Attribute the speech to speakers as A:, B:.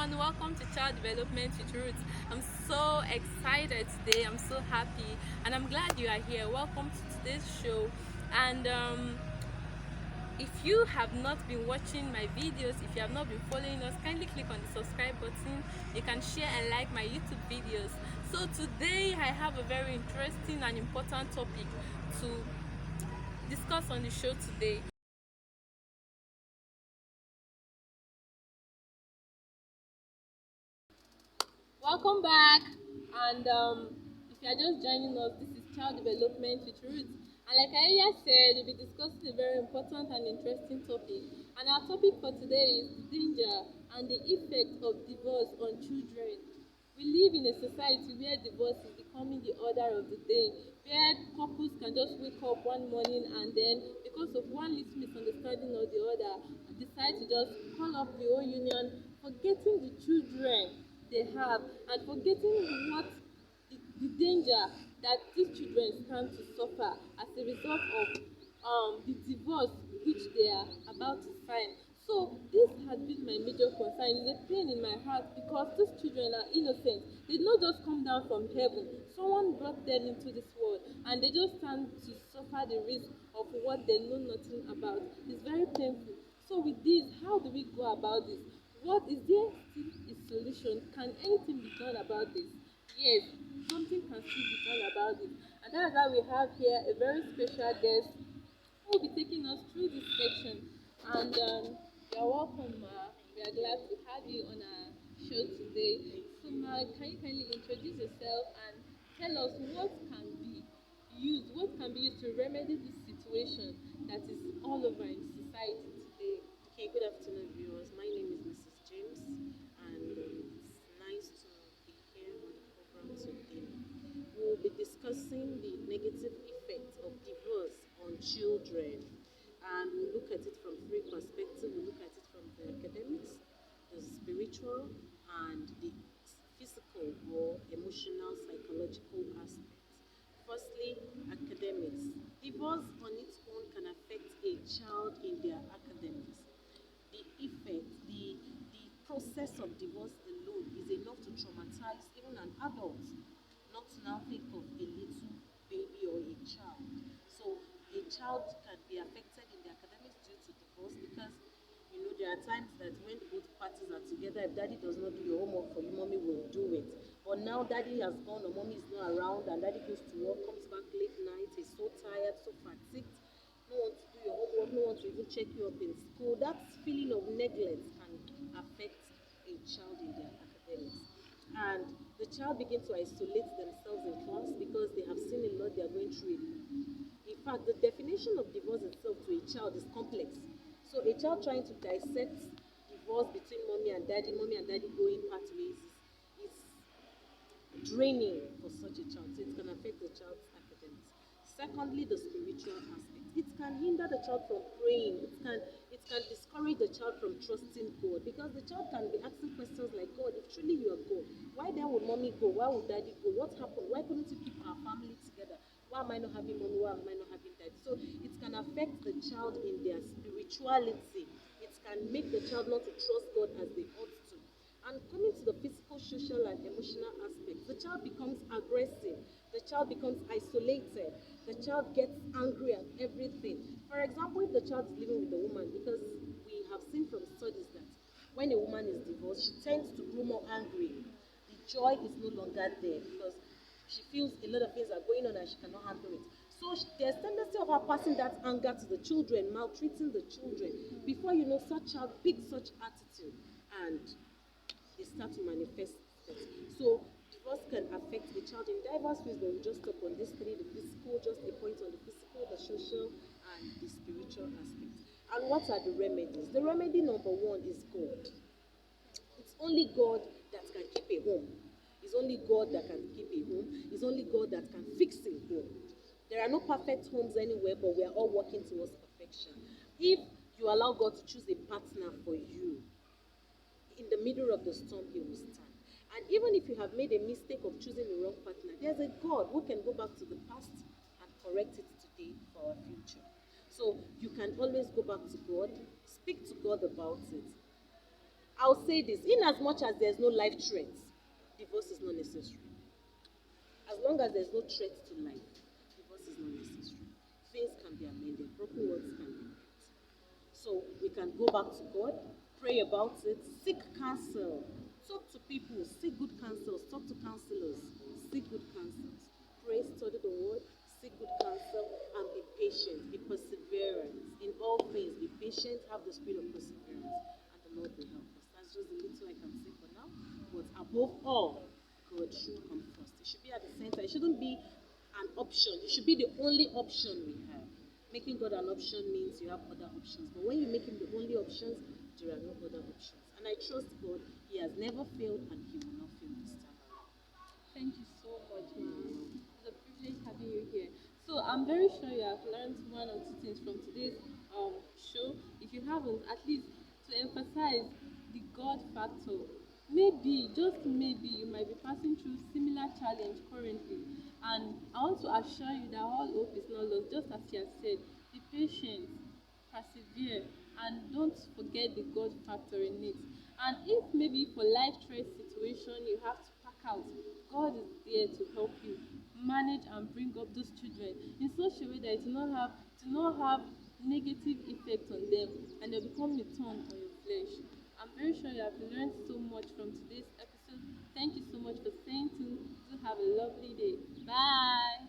A: everyone, welcome to Child Development with Roots. I'm so excited today. I'm so happy and I'm glad you are here. Welcome to today's show. And if you have not been watching my videos, if you have not been following us, kindly click on the subscribe button. You can share and like my YouTube videos. So today I have a very interesting and important topic to discuss on the show today. Welcome back. And if you are just joining us, this is Child Development with Roots. And like I earlier said, we'll be discussing a very important and interesting topic. And our topic for today is danger and the effect of divorce on children. We live in a society where divorce is becoming the order of the day, where couples can just wake up one morning and then, because of one little misunderstanding or the other, decide to just call up the whole union, forgetting the children they have and forgetting the danger that these children stand to suffer as a result of the divorce which they are about to sign. So this has been my major concern. It's a pain in my heart because these children are innocent. They did not just come down from heaven. Someone brought them into this world and they just stand to suffer the risk of what they know nothing about. It's very painful. So with this, how do we go about this? What is there still a solution? Can anything be done about this? Yes, something can still be done about it. And that's why we have here a very special guest who will be taking us through this section. And you're welcome, Ma. We are glad to have you on our show today. So, Ma, can you kindly introduce yourself and tell us what can be used to remedy this situation that is all over in society today?
B: Okay, good afternoon, viewers. My name is Mrs. James, and it's nice to be here on the program today. We'll be discussing the negative effects of divorce on children, and we'll look at it from three perspectives. We'll look at it from the academics, the spiritual, and the physical or emotional, psychological aspects. Firstly, academics. Divorce on its own can affect a child in their academics. The effect, the process of divorce alone is enough to traumatize even an adult, not to now think of a little baby or a child. So a child can be affected in the academics due to divorce because there are times that when both parties are together, if daddy does not do your homework for you, mommy will do it. But now daddy has gone or mommy is not around and daddy goes to work, comes back late night, is so tired, so fatigued, no one to do your homework, no one to even check you up in school. That feeling of neglect can affect a child in their academics. And the child begins to isolate themselves in class because they have seen a lot, they are going through a lot. In fact, the definition of divorce itself to a child is complex. So a child trying to dissect divorce between mommy and daddy going pathways is draining for such a child. So it can affect the child's academics. Secondly, the spiritual aspect. It can hinder the child from praying. It can discourage the child from trusting God because the child can be asking questions like, God, if truly you are God, why then would mommy go? Why would daddy go? What happened? Why couldn't you keep our family together? Why am I not having mommy? Why am I not having daddy? So it can affect the child in their spirituality. It can make the child not to trust God as they ought to. And coming to the physical, social, and emotional aspects, the child becomes aggressive, the child becomes isolated, the child gets angry at everything. For example, if the child is living with a woman, because we have seen from studies that when a woman is divorced, she tends to grow more angry. The joy is no longer there because she feels a lot of things are going on and she cannot handle it. So there's tendency of her passing that anger to the children, maltreating the children. Before you know, such child picks such attitude and they start to manifest it. So divorce can affect the child in diverse ways, but we just talk on these three: the physical, just a point on the physical, the social, and the spiritual aspects. And what are the remedies? The remedy number one is God. It's only God that can keep a home. It's only God that can keep a home. It's only God that can fix a home. There are no perfect homes anywhere, but we are all working towards perfection. If you allow God to choose a partner for you, in the middle of the storm, He will stand. And even if you have made a mistake of choosing the wrong partner, there's a God who can go back to the past and correct it today for our future. So you can always go back to God, speak to God about it, I'll say this: in as much as there's no life threat, divorce is not necessary. As long as there's no threat to life, divorce is not necessary. Things can be amended, broken words can be mended. So we can go back to God, pray about it, seek counsel, talk to people, seek good counsels, talk to counselors, seek good counsels. Pray, study the word, seek good counsel, and be patient, be perseverant. In all things, be patient, have the spirit of perseverance, and the Lord will help us. That's just the little I can say for now. But above all, God should come first. It should be at the center. It shouldn't be an option. It should be the only option we have. Making God an option means you have other options. But when you make Him the only options, there are no other options. And I trust God. He has never failed and He will not fail this time around.
A: Thank you so much, ma'am. It's a privilege having you here. So I'm very sure you have learned one or two things from today's show. If you haven't, at least to emphasize the God factor. Maybe, just maybe, you might be passing through similar challenge currently, and I want to assure you that all hope is not lost. Just as you have said, be patient, persevere, and don't forget the God factor in it. And if maybe for life threat situation you have to pack out, God is there to help you manage and bring up those children in such a way that it do not have negative effect on them, and they become a thorn on your flesh. I'm very sure you have learned so much from today's episode. Thank you so much for staying tuned. Do have a lovely day. Bye.